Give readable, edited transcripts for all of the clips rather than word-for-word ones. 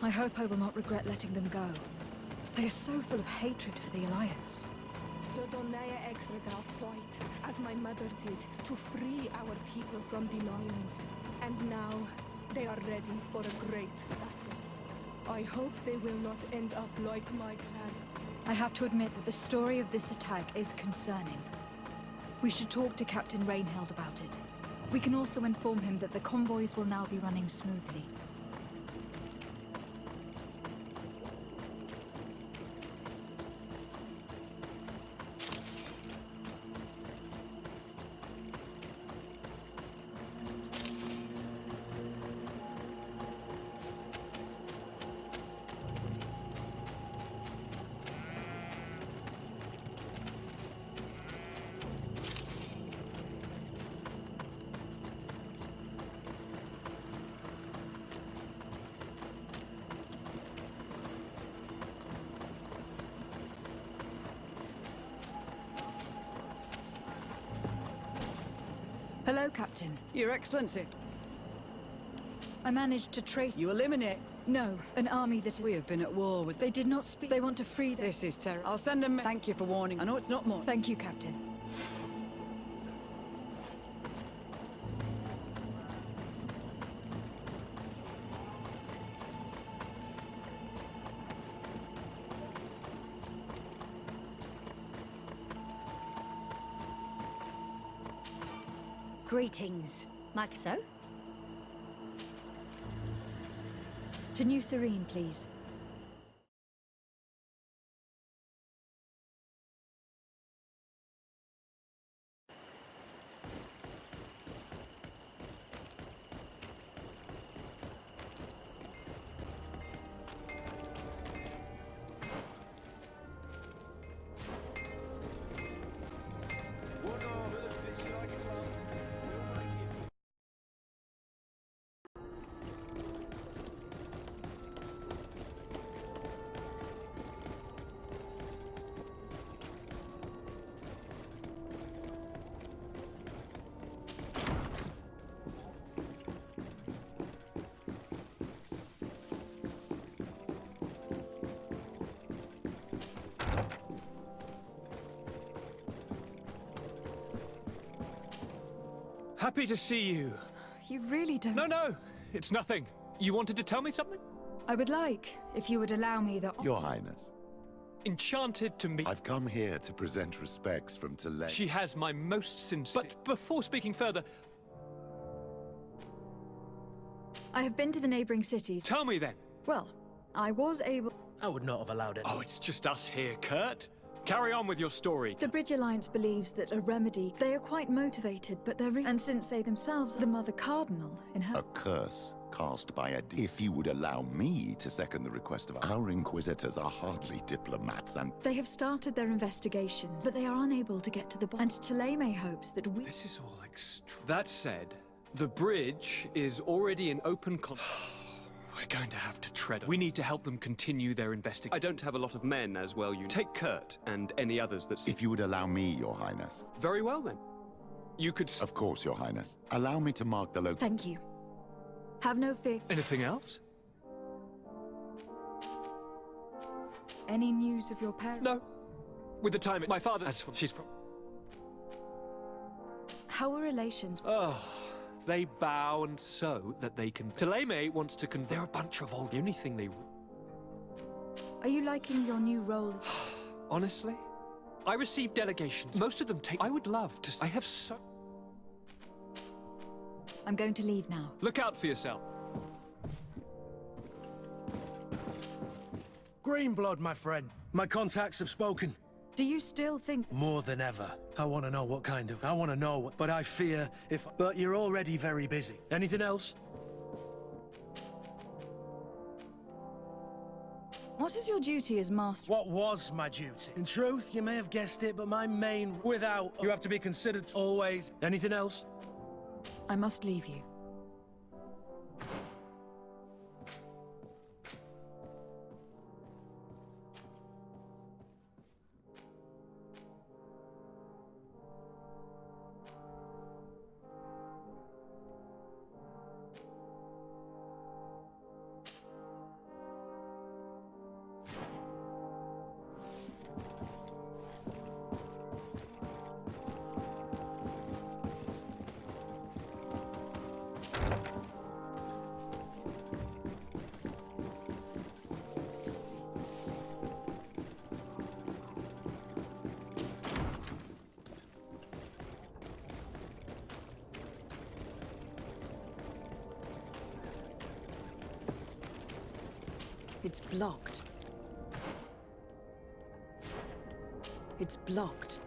I hope I will not regret letting them go. They are so full of hatred for the Alliance. The Donaya Exregal fight, as my mother did, to free our people from the Lions. And now, they are ready for a great battle. I hope they will not end up like my clan. I have to admit that the story of this attack is concerning. We should talk to Captain Rainhild about it. We can also inform him that the convoys will now be running smoothly. Hello, Captain. Your Excellency. I managed to trace... You eliminate... No, an army that is... We have been at war with... They did not speak... They want to free them. This is terrible. I'll send them... Thank you for warning. I know it's not more. Thank you, Captain. Greetings. So? To New Serene, please. Happy to see you. You really don't... No, it's nothing. You wanted to tell me something? I would like, if you would allow me the... Your Highness, Enchanted to meet... I've come here to present respects from Tulane. She has my most sincere... But before speaking further, I have been to the neighboring cities. tell me then. Well, I was able... I would not have allowed it. Oh, it's just us here, Kurt. Carry on with your story. The Bridge Alliance believes that a remedy... They are quite motivated, but they're... And since they themselves are the Mother Cardinal in her... A curse cast by a... If you would allow me to second the request of our Inquisitors are hardly diplomats and... They have started their investigations, but they are unable to get to the bottom. And Tulane hopes that we... This is all extreme. That said, the bridge is already in open con... We're going to have to tread. We need to help them continue their investigation. I don't have a lot of men as well, you... Take Kurt and any others that... If you would allow me, Your Highness. Very well, then. You could... Of course, Your Highness. Allow me to mark the local... Thank you. Have no fear. Anything else? Any news of your parents? No. With the time... My father... As for... She's... How are relations? Oh... They bow and so that they can... Tulane wants to convert... They're a bunch of old... The only thing they... Are you liking your new role? Honestly? I receive delegations. Most of them take... I would love to... I have so... I'm going to leave now. Look out for yourself. Greenblood, my friend. My contacts have spoken. Do you still think... More than ever. I want to know what kind of... I want to know what... But I fear if... But you're already very busy. Anything else? What is your duty as master? What was my duty? In truth, you may have guessed it, but my main... Without... You have to be considered always. Anything else? I must leave you. It's blocked. It's blocked.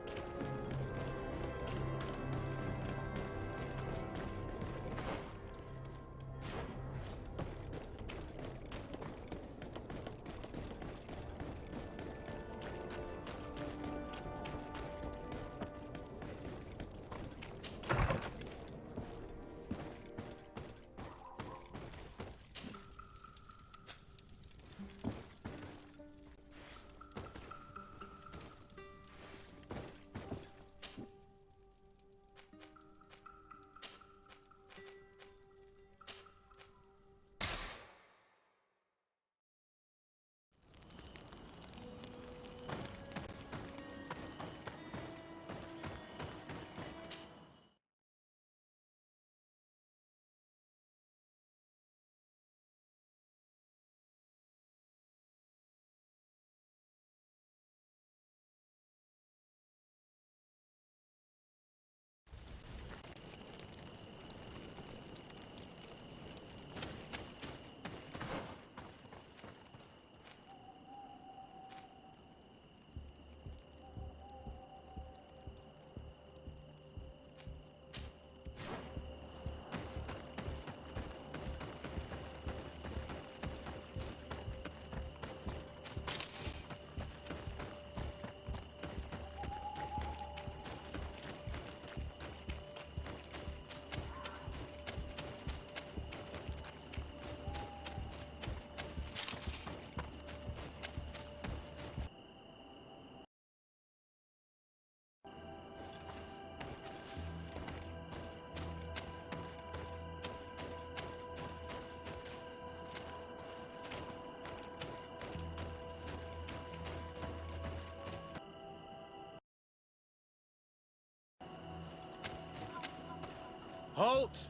Halt!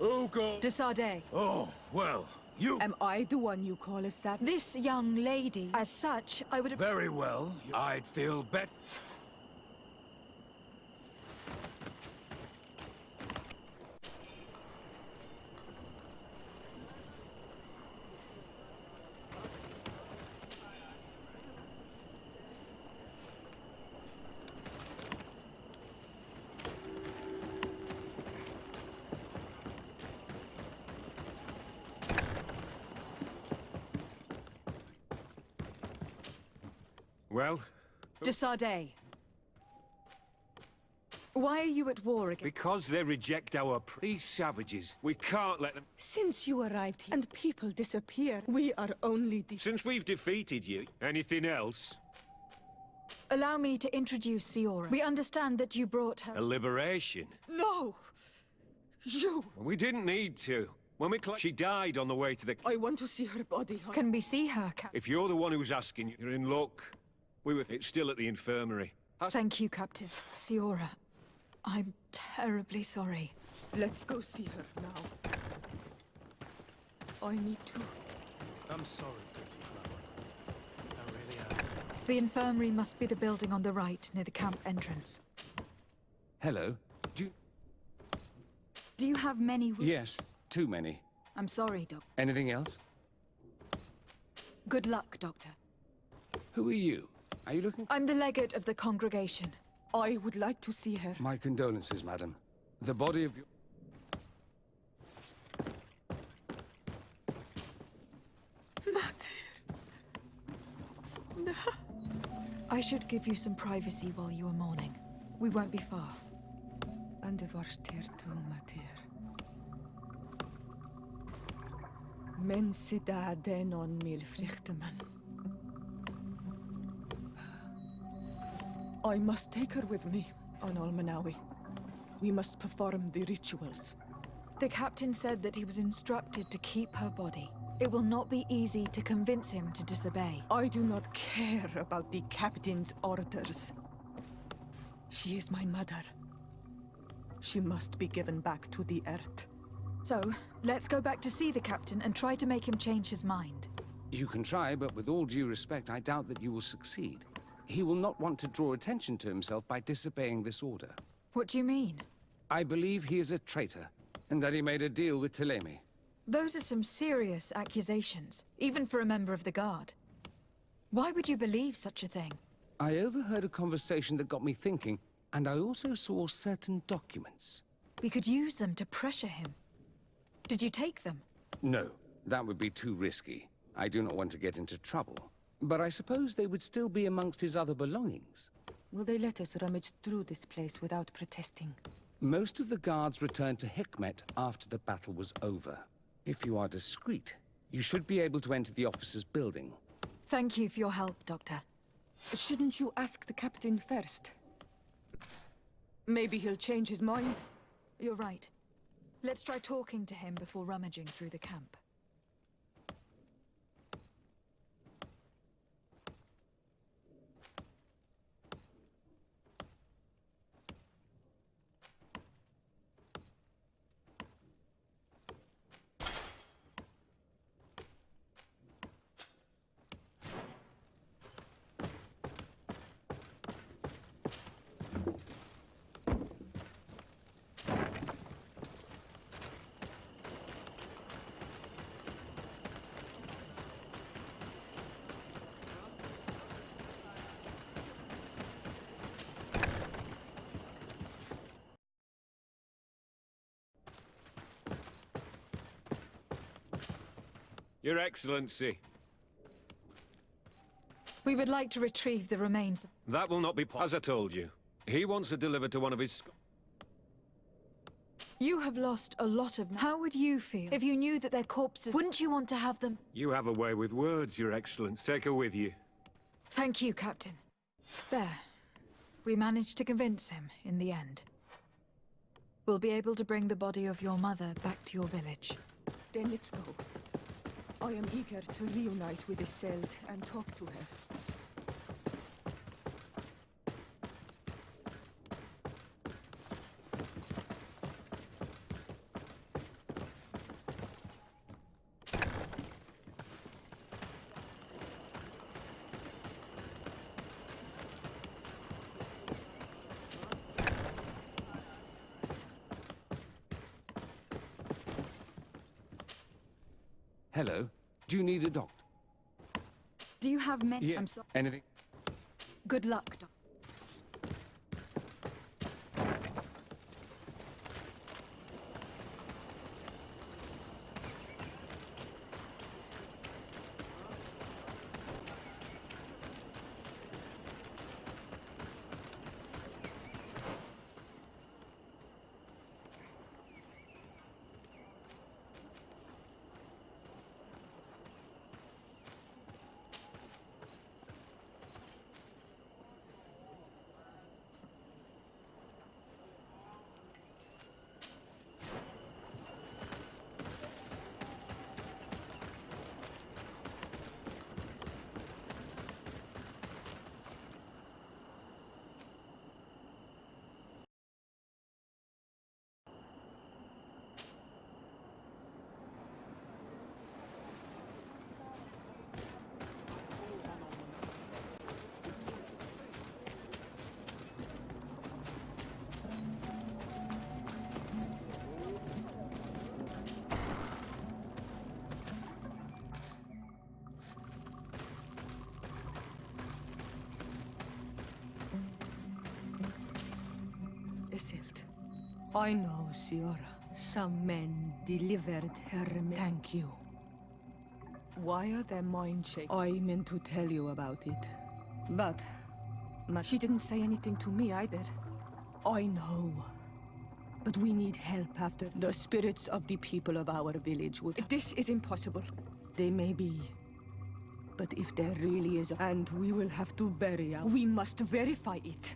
Ugo! Desardet. Oh, well, you... Am I the one you call a savage? This young lady, as such, I would have... Very well. I'd feel better. Well? Desardet. Why are you at war again? Because they reject these savages. We can't let them... Since you arrived here and people disappear, we are only Since we've defeated you, anything else? Allow me to introduce Siora. We understand that you brought her... A liberation? No! You! We didn't need to. When she died on the way to the... I want to see her body. Can we see her, Captain? If you're the one who's asking, you're in luck. It's still at the infirmary. Thank you, Captain. Siora, I'm terribly sorry. Let's go see her now. I need to. I'm sorry, pretty flower. I really am. The infirmary must be the building on the right, near the camp entrance. Hello. Do you have many... Yes, too many. I'm sorry, Doctor. Anything else? Good luck, Doctor. Who are you? Are you looking... I'm the legate of the congregation. I would like to see her. My condolences, madam. The body of your... Mater. I should give you some privacy while you are mourning. We won't be far. And de varsteer toe, Mater. Mensen daar den on mil vruchteman. I must take her with me on Almanawi. We must perform the rituals. The captain said that he was instructed to keep her body. It will not be easy to convince him to disobey. I do not care about the captain's orders. She is my mother. She must be given back to the earth. So, let's go back to see the captain and try to make him change his mind. You can try, but with all due respect, I doubt that you will succeed. He will not want to draw attention to himself by disobeying this order. What do you mean? I believe he is a traitor, and that he made a deal with Thélème. Those are some serious accusations, even for a member of the Guard. Why would you believe such a thing? I overheard a conversation that got me thinking, and I also saw certain documents. We could use them to pressure him. Did you take them? No, that would be too risky. I do not want to get into trouble. But I suppose they would still be amongst his other belongings. Will they let us rummage through this place without protesting? Most of the guards returned to Hikmet after the battle was over. If you are discreet, you should be able to enter the officer's building. Thank you for your help, Doctor. Shouldn't you ask the captain first? Maybe he'll change his mind. You're right. Let's try talking to him before rummaging through the camp. Your Excellency. We would like to retrieve the remains. That will not be possible. As I told you, he wants to deliver to one of his... You have lost a lot of... How would you feel if you knew that their corpses... Wouldn't you want to have them? You have a way with words, Your Excellency. Take her with you. Thank you, Captain. There. We managed to convince him in the end. We'll be able to bring the body of your mother back to your village. Then let's go. I am eager to reunite with Isolde and talk to her. Hello. Do you need a doctor? Do you have men? Yeah. I'm sorry. Anything? Good luck, Doctor. Isolde. I know, Siora. Some men delivered her. Thank you. Why are their mind shaking? I meant to tell you about it. But she didn't say anything to me either. I know. But we need help after the spirits of the people of our village would... This is impossible. They may be. But if there really is... And we will have to bury her. We must verify it.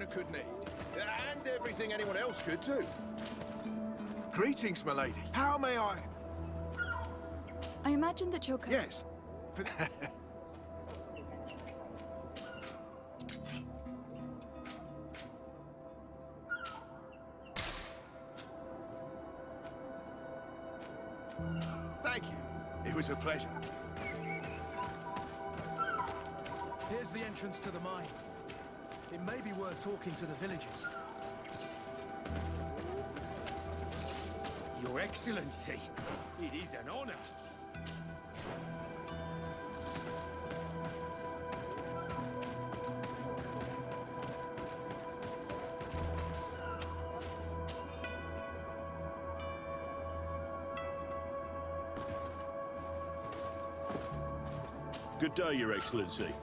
I could need. And everything anyone else could too. Greetings, my lady. How may I... I imagine that you're... Yes. Thank you. It was a pleasure. Here's the entrance to the mine. It may be worth talking to the villagers. Your Excellency, it is an honor. Good day, Your Excellency.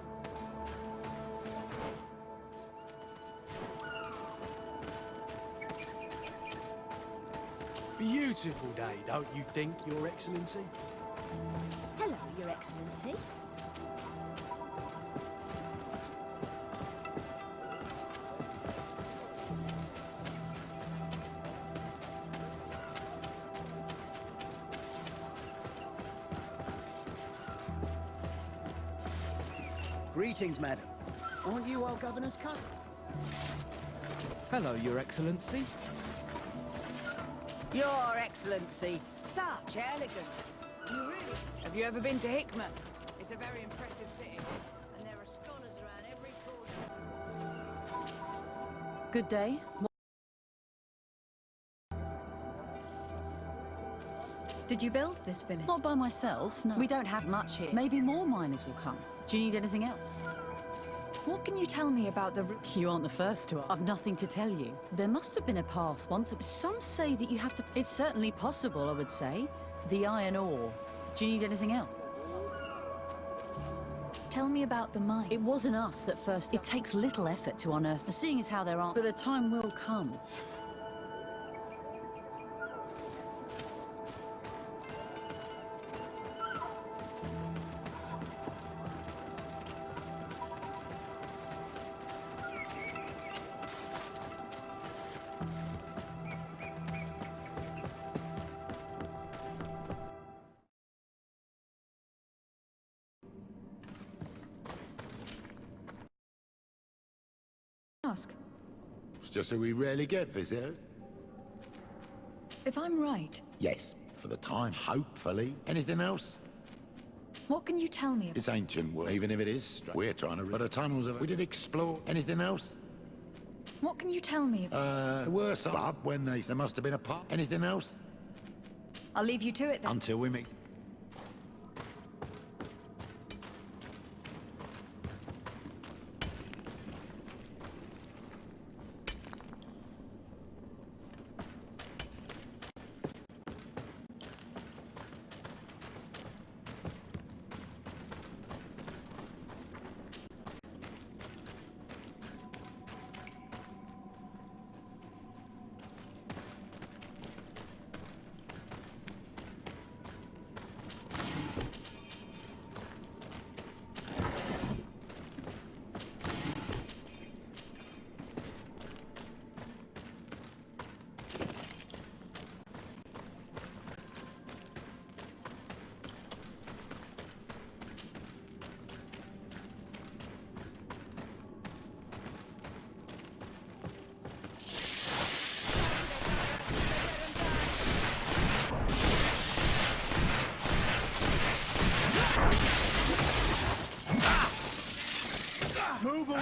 Beautiful day, don't you think, Your Excellency? Hello, Your Excellency. Greetings, madam. Aren't you our governor's cousin? Hello, Your Excellency. Your Excellency, such elegance. You really... Have you ever been to Hickman? It's a very impressive city, and there are scholars around every corner. Good day. Did you build this village? Not by myself, no. We don't have much here. Maybe more miners will come. Do you need anything else? What can you tell me about the... You aren't the first to. I've nothing to tell you. There must have been a path once. Some say that you have to... It's certainly possible, I would say. The iron ore. Do you need anything else? Tell me about the mine. It wasn't us that first... It takes little effort to unearth. Seeing as how there aren't... But the time will come. Ask. It's just that we rarely get visitors. If I'm right... Yes, for the time, hopefully. Anything else? What can you tell me about... It's ancient, even if it is. We're trying to... But the tunnels of... We did explore. Anything else? What can you tell me about... There were some up when they... There must have been a pub. Anything else? I'll leave you to it then. Until we meet. Move on!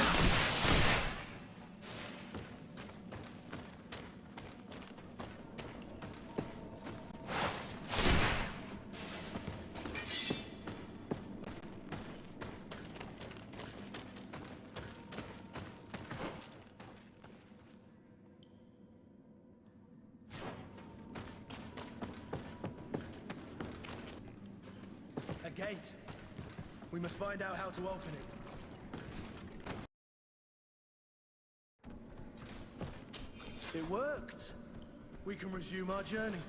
A gate. We must find out how to open it. It worked. We can resume our journey.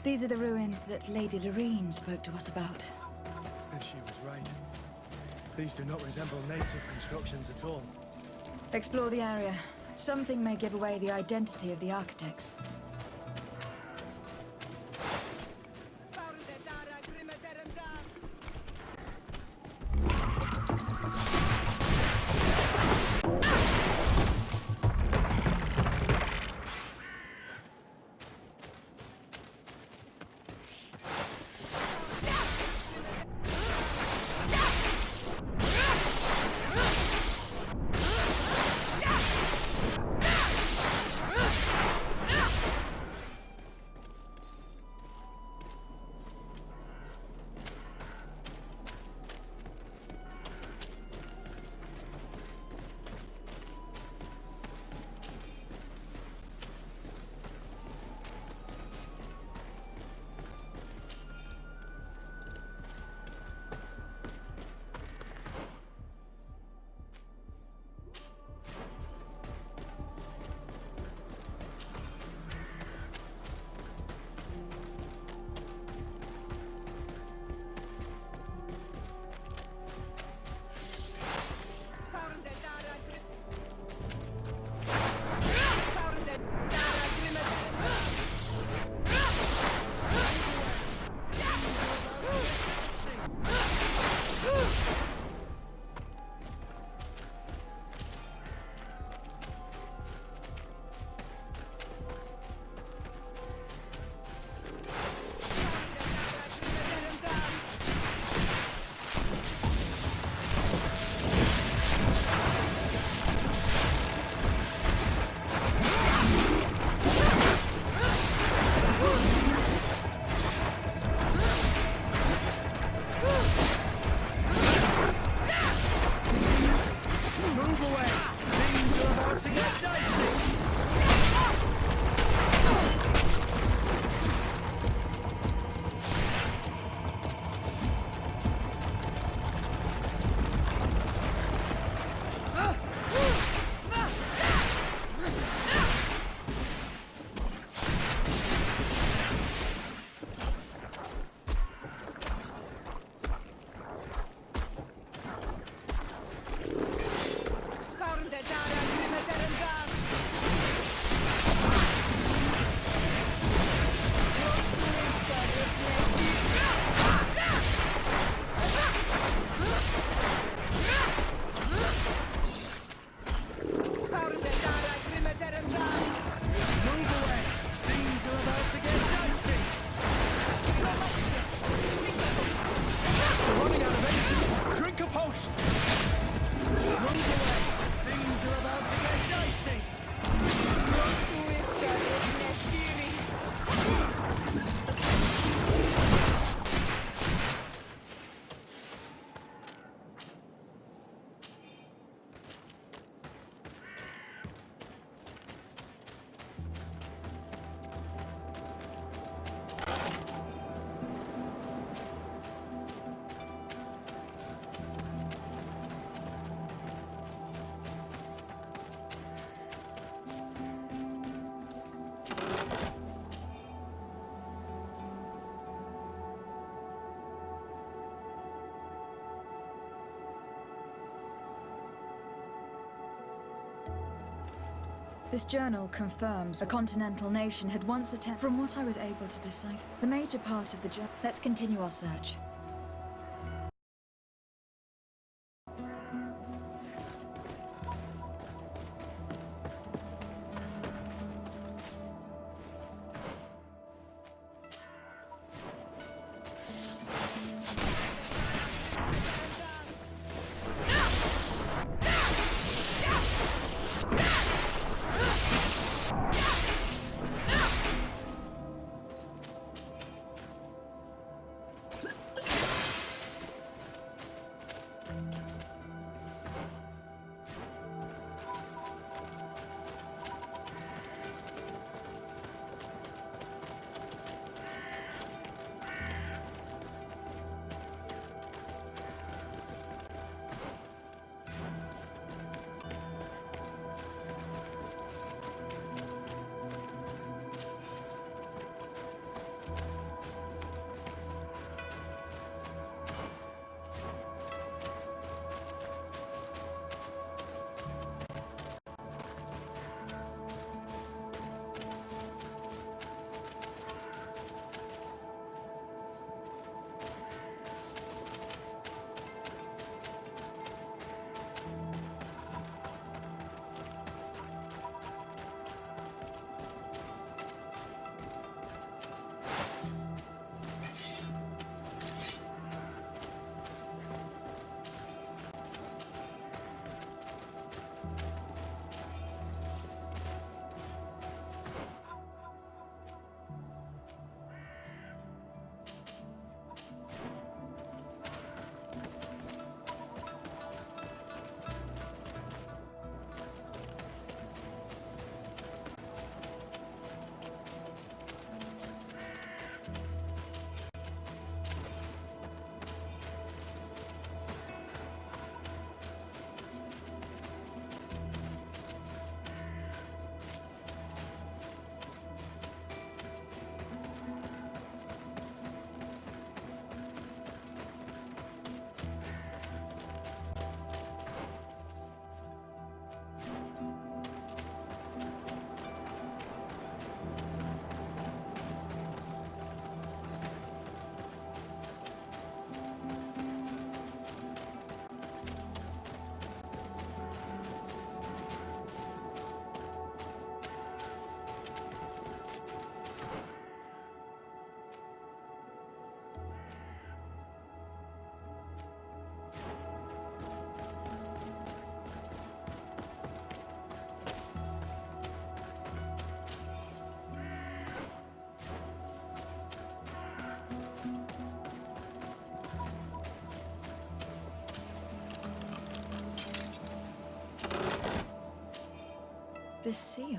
These are the ruins that Lady Lorene spoke to us about. And she was right. These do not resemble native constructions at all. Explore the area. Something may give away the identity of the architects. This journal confirms the continental nation had once attempted, from what I was able to decipher, the major part of the journal. Let's continue our search. This seal.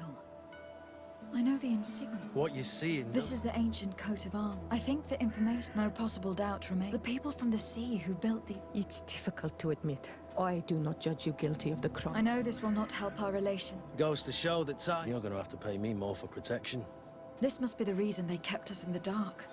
I know the insignia. What you're seeing... This is the ancient coat of arms. I think the information... No possible doubt remains. The people from the sea who built the... It's difficult to admit. I do not judge you guilty of the crime. I know this will not help our relation. Goes to show that you're gonna have to pay me more for protection. This must be the reason they kept us in the dark.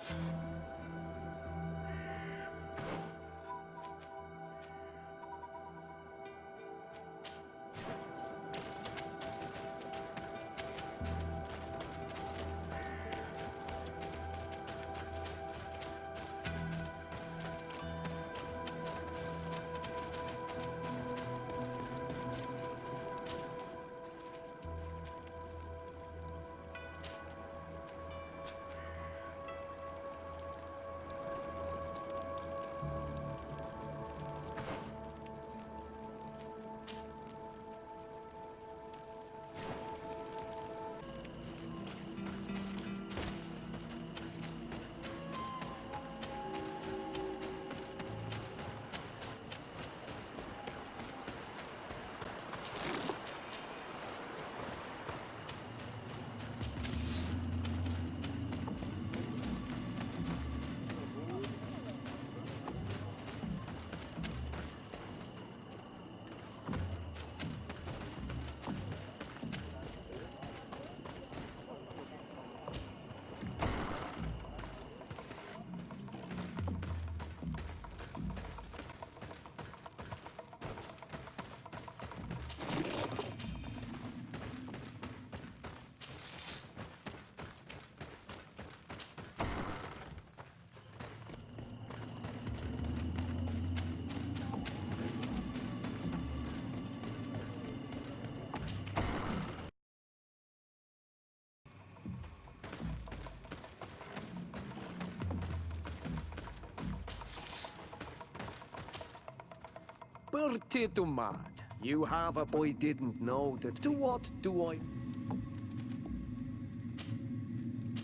Bertie to mad. You have a boy didn't know that. To what do I?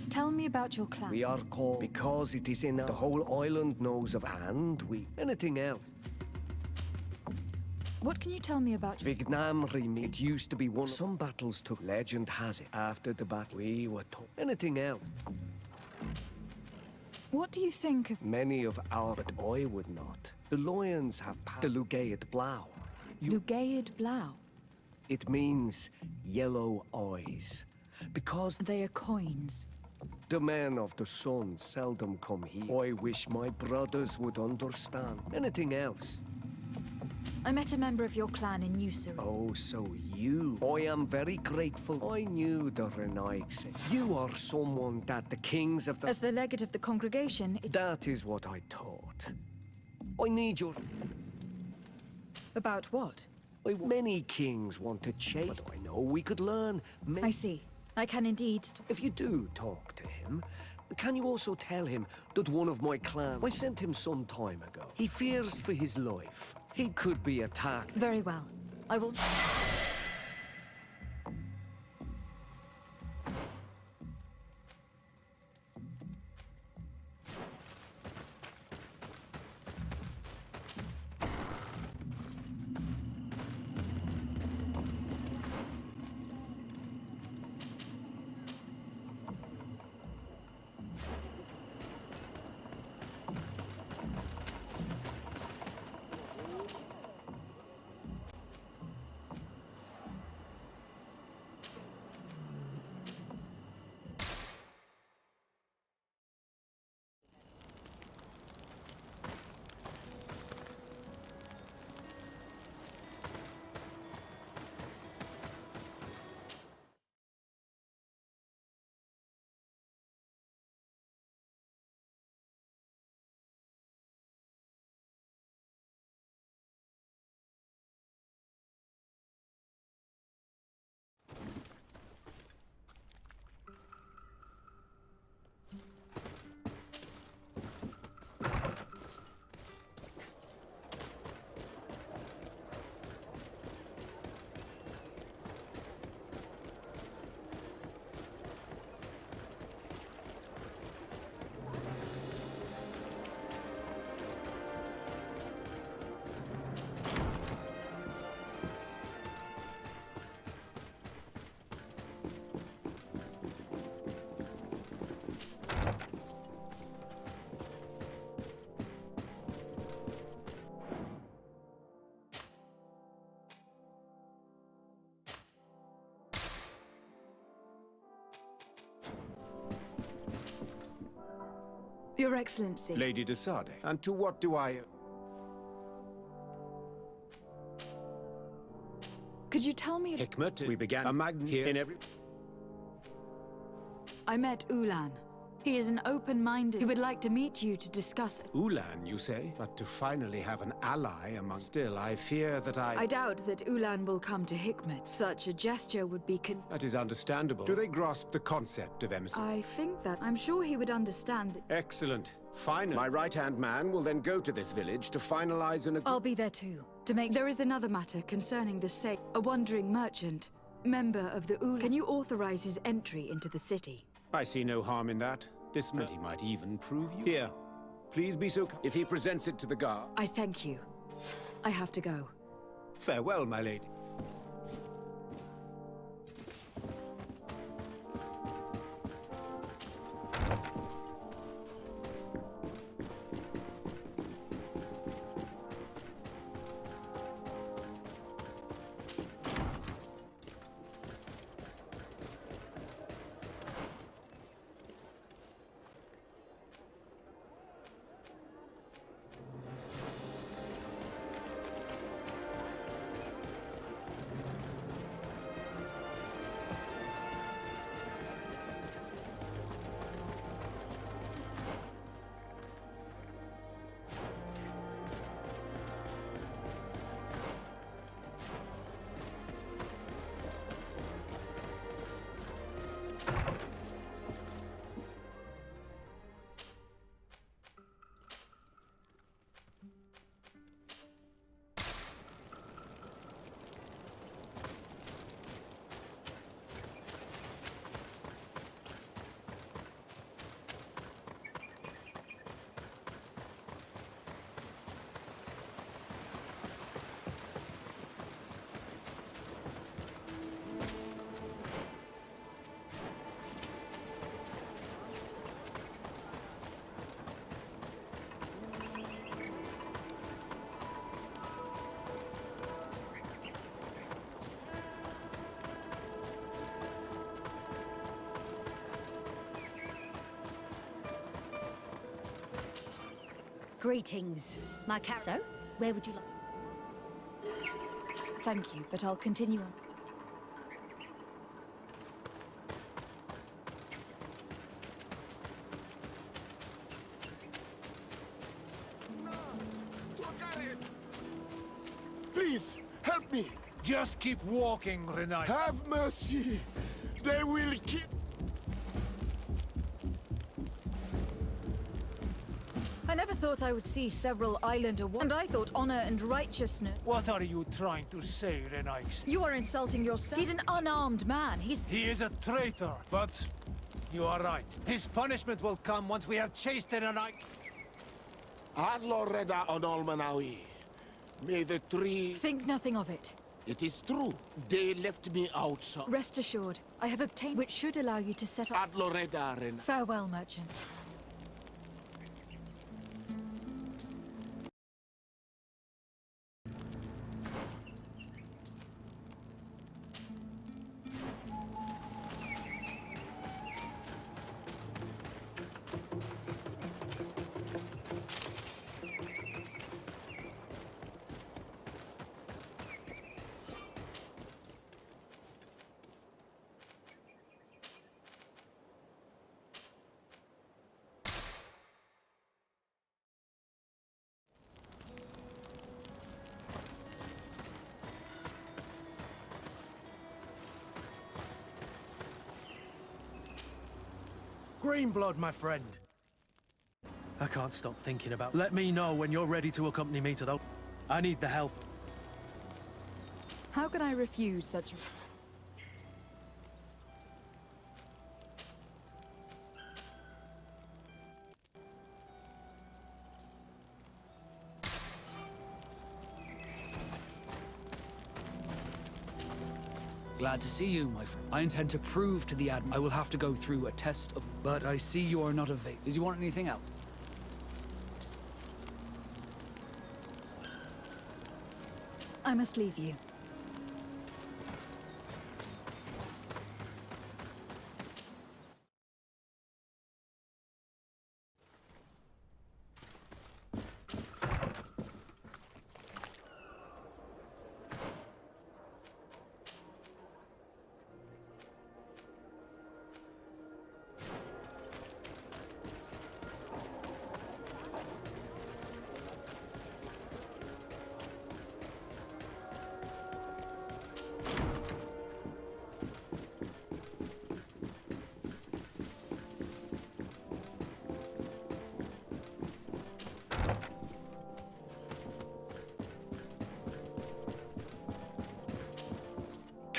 Tell me about your clan. We are called because it is in the whole island knows of, and we anything else. What can you tell me about... Vietnam Remy, it used to be one. Some battles took. Legend has it. After the battle, we were told. Anything else? What do you think of... Many of our... But I would not. The lions have the Lugaid Blau. Lugaid Blau? It means yellow eyes. Because... They are coins. The men of the sun seldom come here. I wish my brothers would understand. Anything else? I met a member of your clan in Usuri. Oh, so you... I am very grateful. I knew the Renaix. You are someone that the kings of the... As the legate of the congregation... That is what I thought. I need your... About what? Many kings want to chase, but I know we could learn... I see. I can indeed... If you do talk to him, can you also tell him that one of my clan... I sent him some time ago. He fears for his life. He could be attacked. Very well. I will... Your Excellency. Lady de Sade. And to what do I... Could you tell me... Hikmet, we began a magnet here in every... I met Ulan. He is an open-minded... He would like to meet you to discuss... Ulan, you say? But to finally have an ally among... Still, I fear that I doubt that Ulan will come to Hikmet. Such a gesture would be... That is understandable. Do they grasp the concept of emissary? I think that... I'm sure he would understand that... Excellent. Finally, my right-hand man will then go to this village to finalize an... I'll be there too. To make... There is another matter concerning the same... A wandering merchant, member of the Ulan... Can you authorize his entry into the city? I see no harm in that. This man, he might even prove you... Here, please be so... If he presents it to the guard... I thank you. I have to go. Farewell, my lady. Greetings. My car. So, where would you like? Thank you, but I'll continue on. Please, help me! Just keep walking, Renai. Have mercy! They will kill... I never thought I would see several islander and I thought honor and righteousness... What are you trying to say, Renai? You are insulting yourself. He's an unarmed man. He is a traitor, but you are right. His punishment will come once we have chased Renai. Adloreda Onolmanawi. May the tree... Think nothing of it. It is true. They left me outside. Rest assured, I have obtained which should allow you to set up... Adloreda Ren... Farewell, merchant. Green blood, my friend. I can't stop thinking about... Let me know when you're ready to accompany me to the... I need the help. How can I refuse such... Glad to see you, my friend. I intend to prove to the Admiral I will have to go through a test of... But I see you are not a vape. Did you want anything else? I must leave you.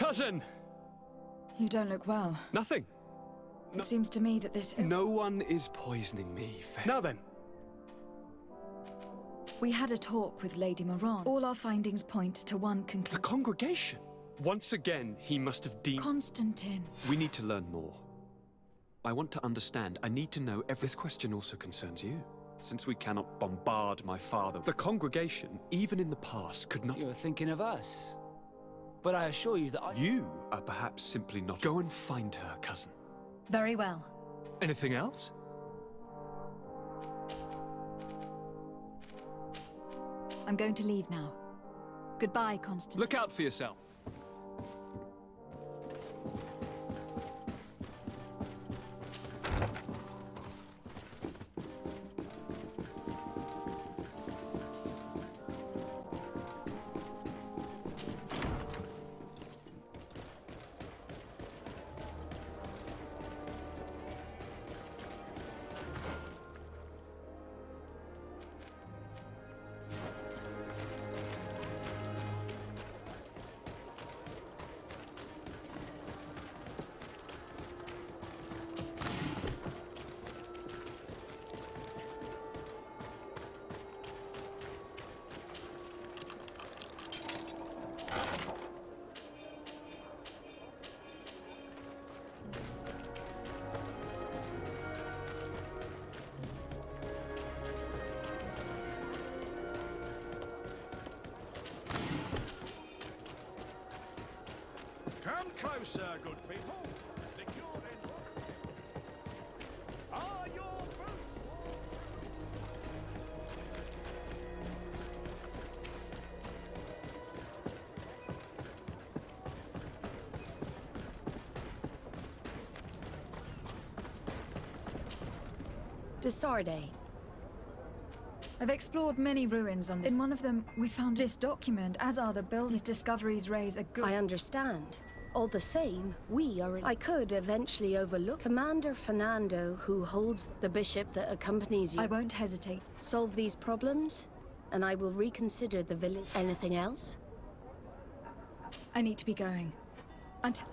Cousin! You don't look well. Nothing. It seems to me that this... No one is poisoning me. Now then. We had a talk with Lady Moran. All our findings point to one conclusion. The congregation? Once again, he must have deemed... Constantine. We need to learn more. I want to understand. I need to know if this question also concerns you. Since we cannot bombard my father, the congregation, even in the past, could not... You're thinking of us. But I assure you that You are perhaps simply not... Go and find her, cousin. Very well. Anything else? I'm going to leave now. Goodbye, Constantine. Look out for yourself. Come closer, good people. Secure in. Are your boots warm? Desarde. I've explored many ruins on this. In one of them, we found this document, as are the buildings. These discoveries raise a good... I understand. All the same, we are... I could eventually overlook Commander Fernando, who holds the bishop that accompanies you. I won't hesitate. Solve these problems, and I will reconsider the village. Anything else? I need to be going. Until...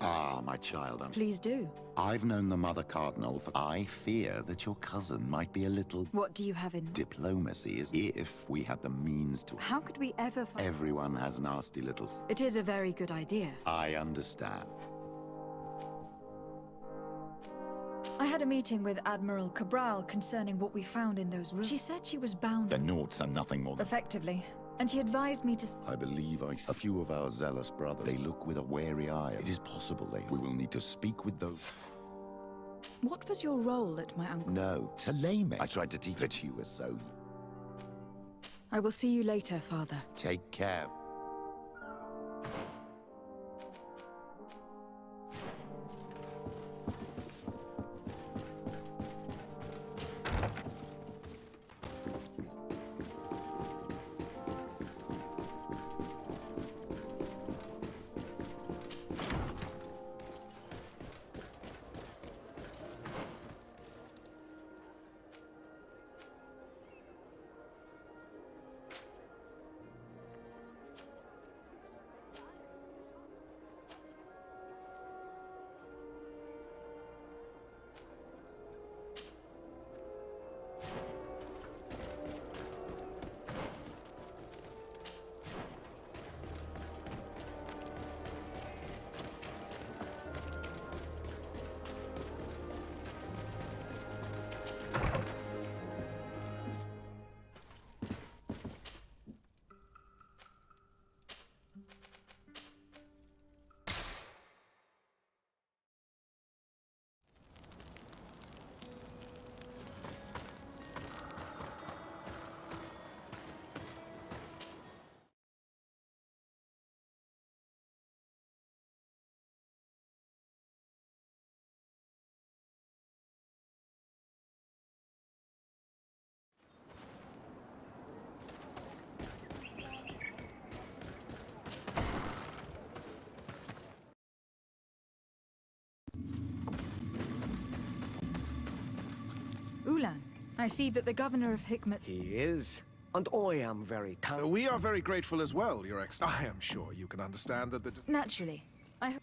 Ah, my child, Please do. I've known the Mother Cardinal for... I fear that your cousin might be a little... What do you have in... Diplomacy is if we had the means to... How could we ever... Everyone has nasty little... It is a very good idea. I understand. I had a meeting with Admiral Cabral concerning what we found in those rooms. She said she was bound... The Naughts are nothing more than... Effectively. And she advised me to... I believe a few of our zealous brothers, they look with a wary eye. It is possible we will need to speak with those... What was your role at my uncle? No, Taleme. I tried to teach that you were so... I will see you later, Father. Take care. Raylan, I see that the governor of Hikmet... He is. And I am very thankful. We are very grateful as well, Your Excellency. I am sure you can understand that the... Naturally. I...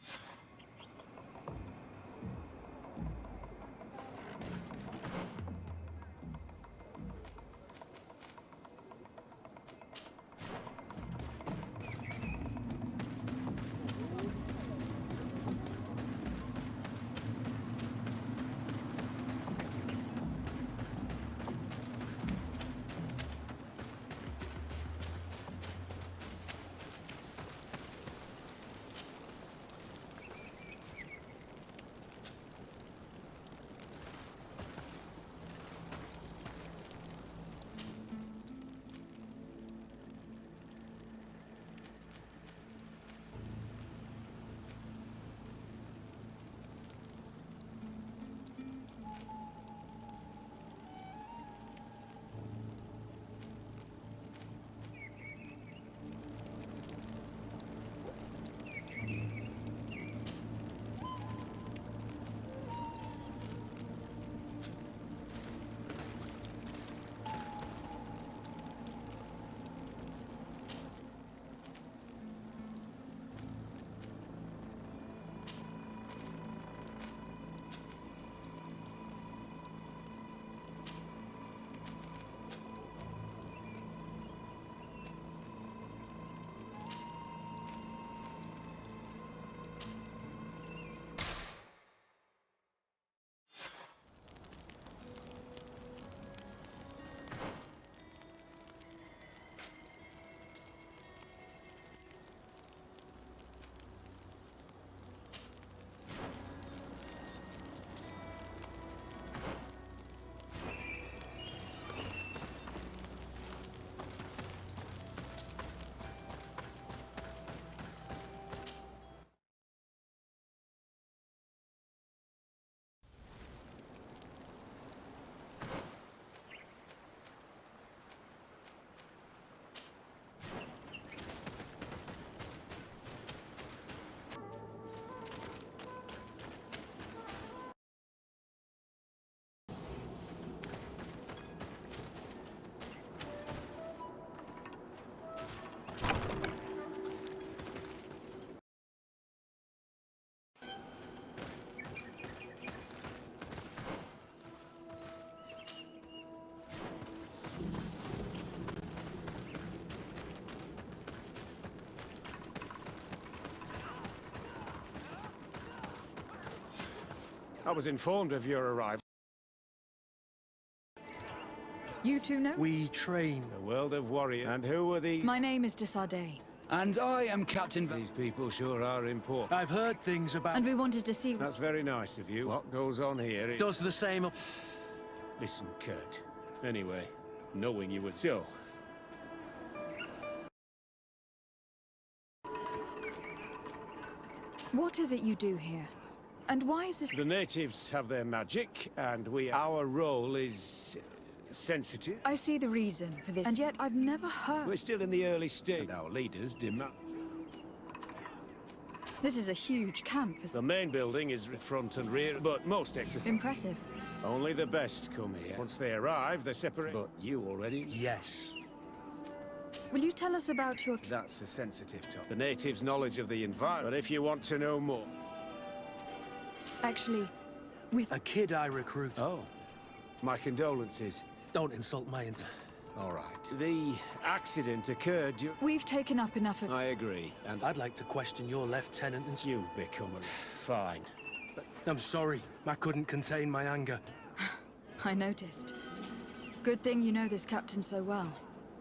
I was informed of your arrival. You two know? We train. The world of warrior. And who are these? My name is Desade. And I am Captain... These people sure are important. I've heard things about... And we wanted to see... That's very nice of you. What goes on here? Does the same... Listen, Kurt. Anyway, knowing you would... So... What is it you do here? And why is this... The natives have their magic, and our role is... sensitive. I see the reason for this, and yet I've never heard... We're still in the early stage. Our leaders demand... This is a huge camp for... The main building is front and rear, but most exercise... Impressive. Only the best come here. Once they arrive, they separate... But you already... Yes. Will you tell us about your... That's a sensitive topic. The natives' knowledge of the environment. But if you want to know more... Actually, we've... A kid I recruited. Oh. My condolences. Don't insult my All right. The accident occurred... We've taken up enough of... I agree. And I'd like to question your lieutenant and... You've become a... Fine. I'm sorry. I couldn't contain my anger. I noticed. Good thing you know this captain so well.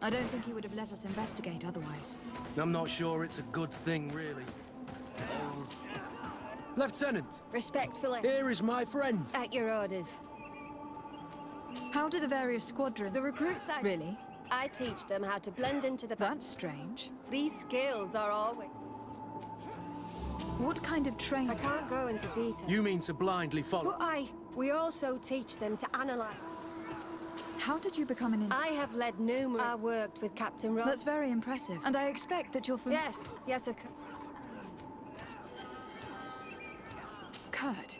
I don't think he would have let us investigate otherwise. I'm not sure it's a good thing, really. Lieutenant! Respectfully. Here is my friend. At your orders. How do the various squadrons... The recruits I... Really? I teach them how to blend into the... That's strange. These skills are always... What kind of training? I can't go into detail. You mean to blindly follow? But we also teach them to analyze. How did you become an... I have led numerous... I worked with Captain Rob. That's very impressive. And I expect that you're from... Yes, Kurt,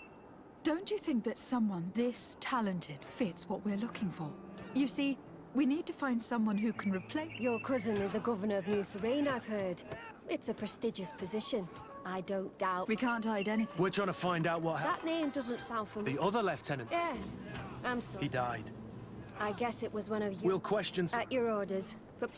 Don't you think that someone this talented fits what we're looking for? You see, we need to find someone who can replace... Your cousin is the governor of New Serene, I've heard. It's a prestigious position. I don't doubt... We can't hide anything. We're trying to find out what happened. That name doesn't sound familiar. The other lieutenant? Yes. I'm sorry. He died. I guess it was one of you... We'll question... At your orders. But...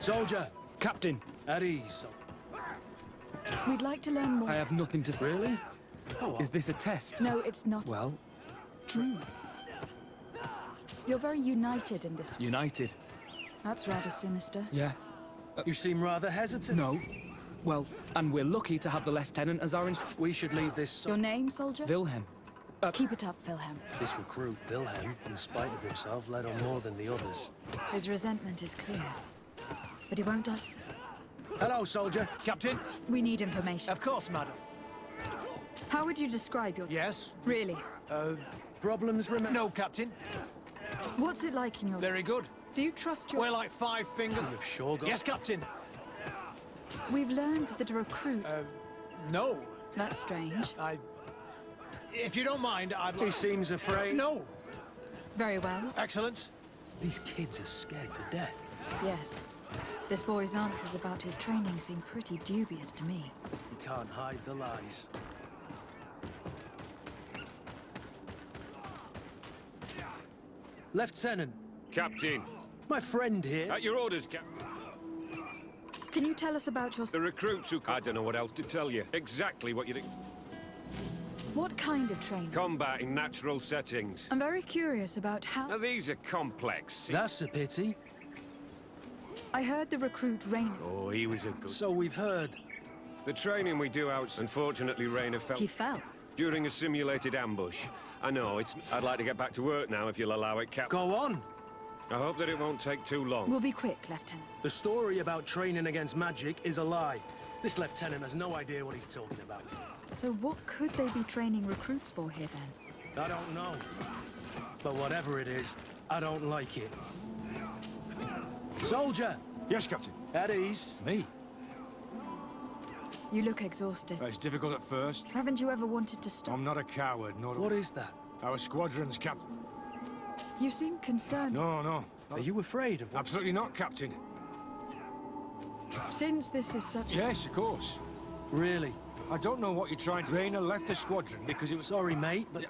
Soldier! Captain! At ease. We'd like to learn more. I have nothing to say. Really? Is this a test? No, it's not. Well... You're very united in this. United? That's rather sinister. Yeah. You seem rather hesitant. No. Well, and we're lucky to have the lieutenant as our We should leave this... Your name, soldier? Wilhelm. Keep it up, Wilhelm. This recruit, Wilhelm, in spite of himself, led on more than the others. His resentment is clear. But he won't die. Hello, soldier. Captain? We need information. Of course, madam. How would you describe your... Yes? Really? Problems remain... No, Captain. What's it like in your... Very good. Do you trust your... We're like 5 fingers... You've sure got... Yes, Captain. We've learned that a recruit... No. That's strange. If you don't mind, I'd like... He seems afraid... No. Very well. Excellent. These kids are scared to death. Yes. This boy's answers about his training seem pretty dubious to me. You can't hide the lies. Lieutenant. Captain. My friend here. At your orders, Captain. Can you tell us about your... The recruits who... I don't know what else to tell you. Exactly what you'd... What kind of training? Combat in natural settings. I'm very curious about how... Now, these are complex. That's a pity. I heard the recruit Rain... Oh, he was a good... So we've heard. The training we do out... Unfortunately, Rainer fell... He fell? During a simulated ambush. I know, it's... I'd like to get back to work now, if you'll allow it, Cap... Go on. I hope that it won't take too long. We'll be quick, Lieutenant. The story about training against magic is a lie. This lieutenant has no idea what he's talking about. So what could they be training recruits for here, then? I don't know. But whatever it is, I don't like it. Soldier! Yes, Captain. At ease. Me? You look exhausted. It's difficult at first. Haven't you ever wanted to stop? I'm not a coward, nor... What is that? Our squadron's captain. You seem concerned. No. Are you afraid of what? Absolutely not, Captain. Since this is such... Yes, of course. Really? I don't know what you're trying to... Rainer left the squadron because it was... Sorry, mate, but...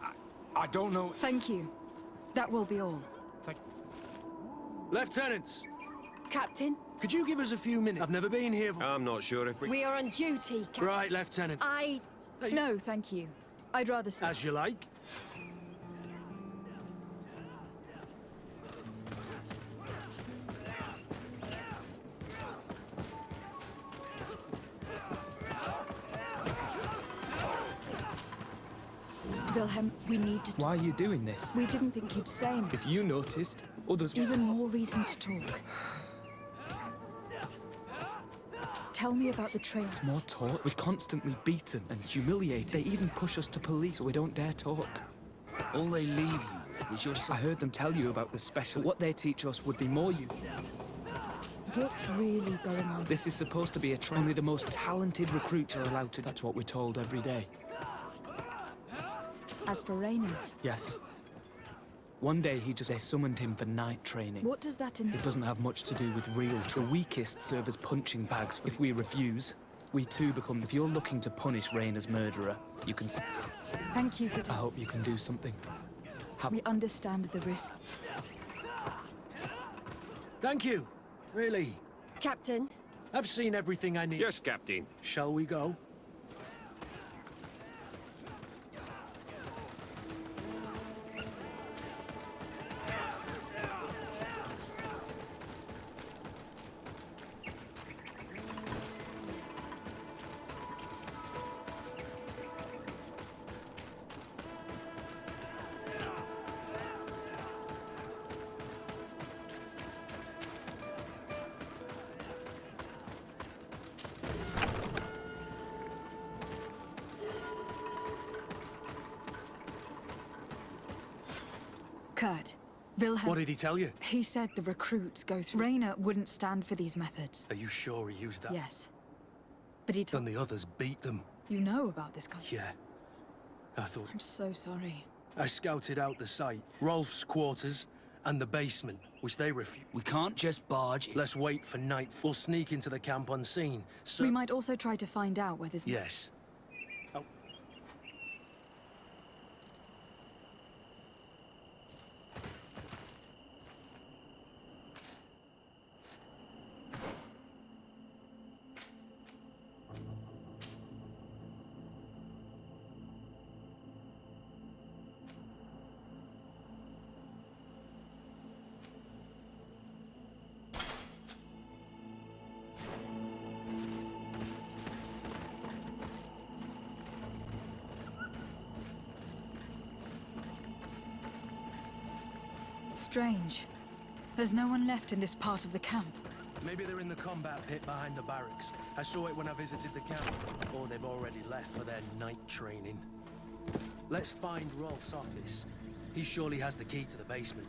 I don't know... Thank you. That will be all. Lieutenants! Captain? Could you give us a few minutes? I've never been here before. I'm not sure if we... We are on duty, Captain. Right, Lieutenant. No, thank you. I'd rather... As you like. Wilhelm, we need to... Why are you doing this? We didn't think you'd say anything. If you noticed, others... Even more reason to talk. Tell me about the train. It's more talk. We're constantly beaten and humiliated. They even push us to police, so we don't dare talk. All they leave you with is your... I heard them tell you about the special... What they teach us would be more you... What's really going on? This is supposed to be a train. Only the most talented recruits are allowed to... That's what we're told every day. As for Rainer... Yes. One day they summoned him for night training. What does that involve? It doesn't have much to do with real... The weakest serve as punching bags. If we refuse, we too become... If you're looking to punish Rainer's murderer, you can... Thank you for... I hope you can do something. We understand the risk. Thank you. Really. Captain? I've seen everything I need. Yes, Captain. Shall we go? Kurt, Wilhelm... What did he tell you? He said the recruits go through... Rainer wouldn't stand for these methods. Are you sure he used that? Yes. But he told... And the others beat them. You know about this guy? Yeah. I thought... I'm so sorry. I scouted out the site. Rolf's quarters and the basement, which they refused. We can't just barge in. Let's wait for night. We'll sneak into the camp unseen. So... We might also try to find out where there's... Yes. Oh. Strange. There's no one left in this part of the camp. Maybe they're in the combat pit behind the barracks. I saw it when I visited the camp. Or they've already left for their night training. Let's find Rolf's office. He surely has the key to the basement.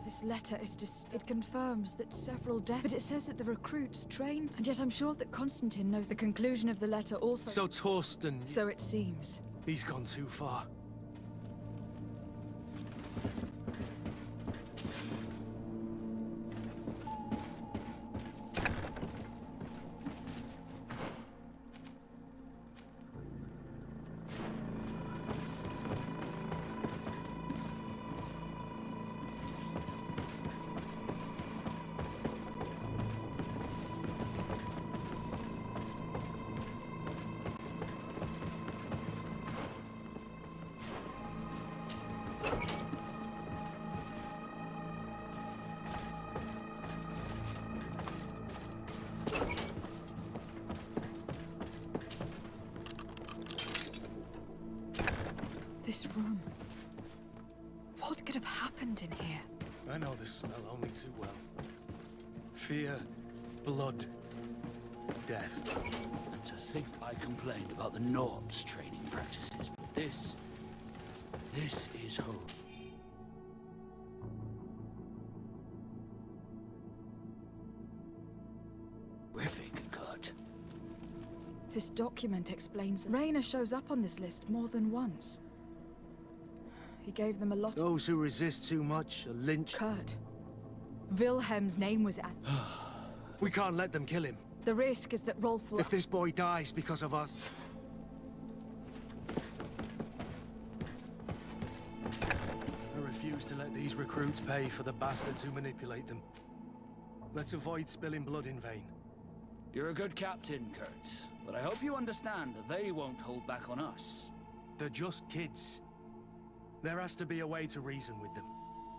This letter is it confirms that several deaths, but it says that the recruits trained, and yet I'm sure that Constantine knows the conclusion of the letter also. So Torsten... So it seems. He's gone too far. This room. What could have happened in here? I know this smell only too well. Fear, blood, death. And to think I complained about the Nord's training practices, but this is home. Horrific, Kurt. This document explains Rainer shows up on this list more than once. He gave them a lot. Those who resist too much are lynched. Kurt. Wilhelm's name was at... We can't let them kill him. The risk is that Rolf will... If this boy dies because of us... I refuse to let these recruits pay for the bastards who manipulate them. Let's avoid spilling blood in vain. You're a good captain, Kurt. But I hope you understand that they won't hold back on us. They're just kids. There has to be a way to reason with them.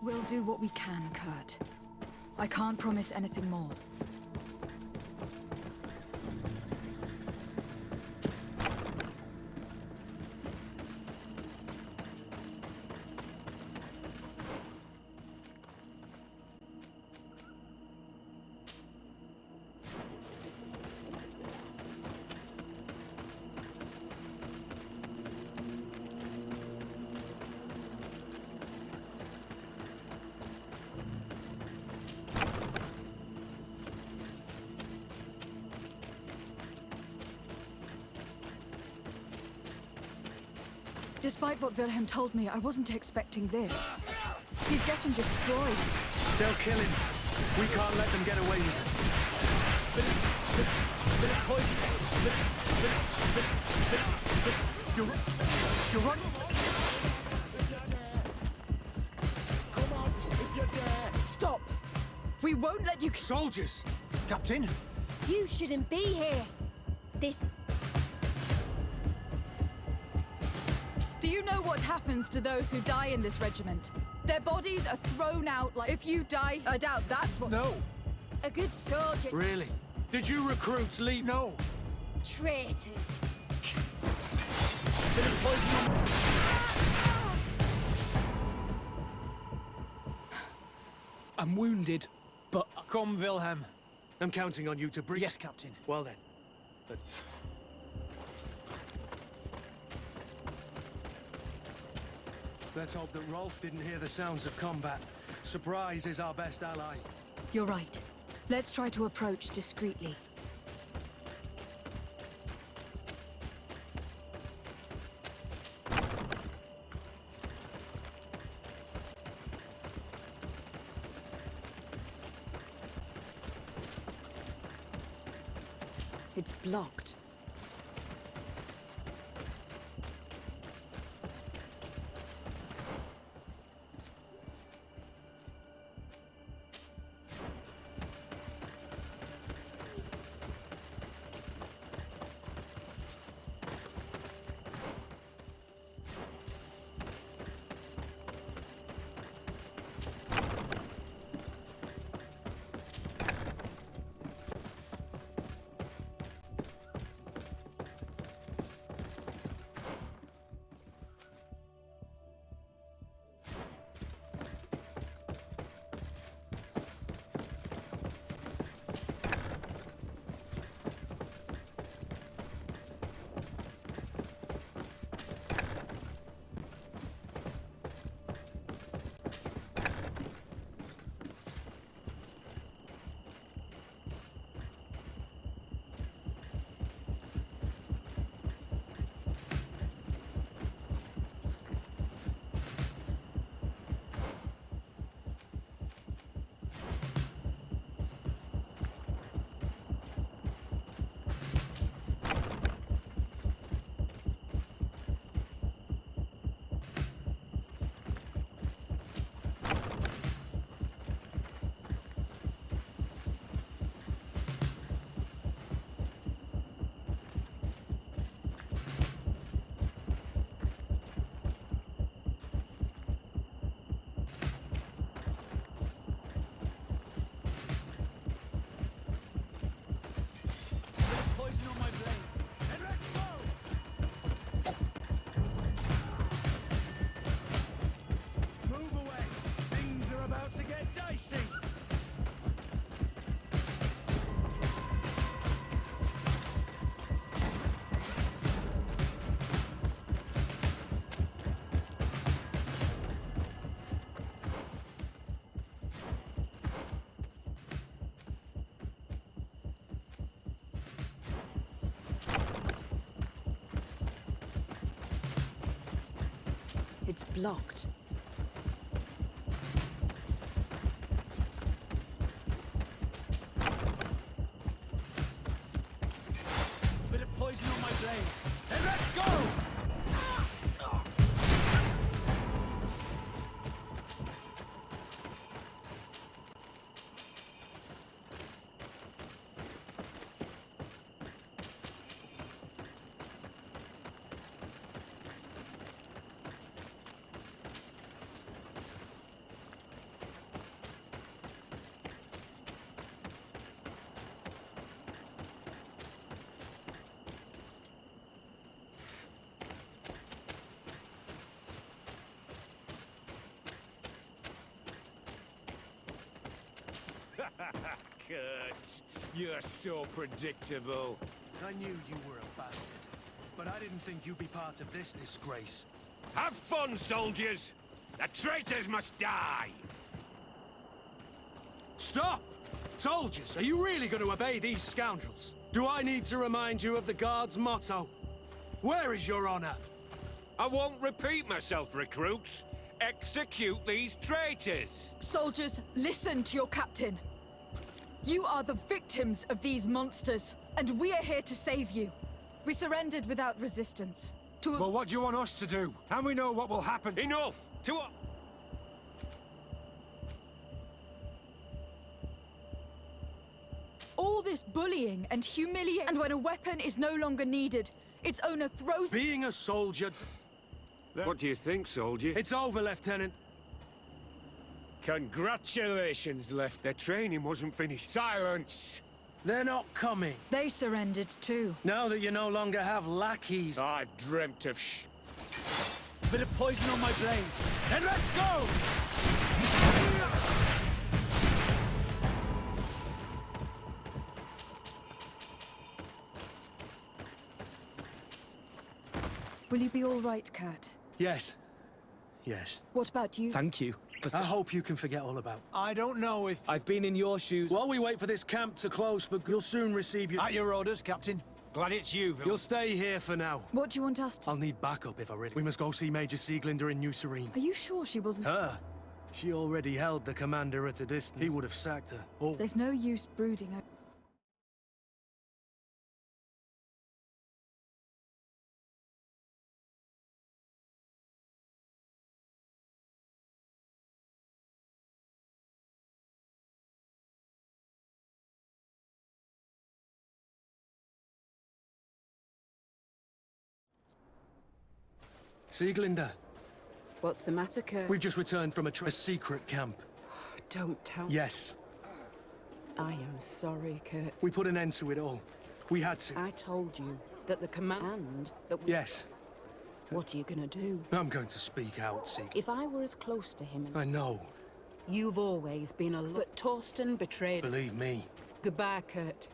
We'll do what we can, Kurt. I can't promise anything more. Despite what Wilhelm told me, I wasn't expecting this. He's getting destroyed. They'll kill him. We can't let them get away with it. You're right. We won't let you... Soldiers! Captain? You shouldn't be here. This... Do you know what happens to those who die in this regiment? Their bodies are thrown out like... If you die, I doubt that's what... No. A good soldier... Really? Did you recruits leave? No. Traitors. I'm wounded, but... Come, Wilhelm. I'm counting on you to bring... Yes, Captain. Well then, let's... Let's hope that Rolf didn't hear the sounds of combat. Surprise is our best ally. You're right. Let's try to approach discreetly. It's blocked. It's blocked. Bit of poison on my blade. And let's go! Kurt, you're so predictable. I knew you were a bastard, but I didn't think you'd be part of this disgrace. Have fun, soldiers! The traitors must die! Stop! Soldiers, are you really going to obey these scoundrels? Do I need to remind you of the Guard's motto? Where is your honor? I won't repeat myself, recruits. Execute these traitors! Soldiers, listen to your captain. You are the victims of these monsters, and we are here to save you. We surrendered without resistance. Well, what do you want us to do? And we know what will happen. Enough! this bullying and humiliation, and when a weapon is no longer needed, its owner throws... Being a soldier... What do you think, soldier? It's over, Lieutenant. Congratulations, Left. Their training wasn't finished. Silence! They're not coming. They surrendered too. Now that you no longer have lackeys. I've dreamt of Bit of poison on my blade. Then let's go! Will you be all right, Kurt? Yes. Yes. What about you? Thank you. I hope you can forget all about. I don't know if... I've been in your shoes. While we wait for this camp to close for... You'll soon receive your... At your orders, Captain. Glad it's you, Vil. You'll stay here for now. What do you want us to... I'll need backup if I really... We must go see Major Sieglinder in New Serene. Are you sure she wasn't... Her? She already held the commander at a distance. He would have sacked her. Oh. There's no use brooding over... Sieglinder. What's the matter, Kurt? We've just returned from a secret camp. Don't tell me. Yes. I am sorry, Kurt. We put an end to it all. We had to. I told you that the command... that we... Yes. What are you gonna do? I'm going to speak out, Sieg. If I were as close to him... I know. You've always been a lot... But Torsten betrayed... Believe me. Goodbye, Kurt.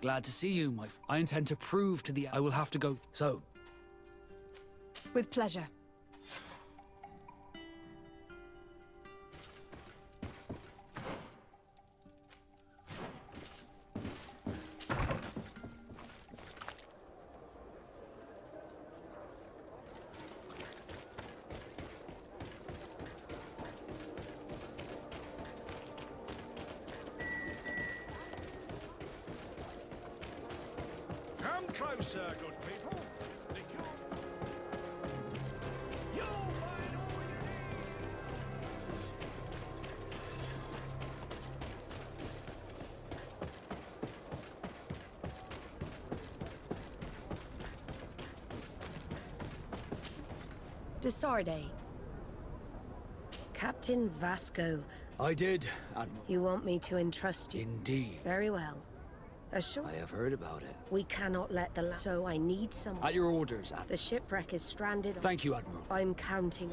Glad to see you, I intend to prove to the... I will have to go... So... With pleasure. Come closer, good people. You'll find all you need. Desarde. Captain Vasco. I did, Admiral. You want me to entrust you? Indeed. Very well. Assure. I have heard about it. We cannot let the... So I need someone. At your orders, Admiral. The shipwreck is stranded... Thank you, Admiral. I'm counting...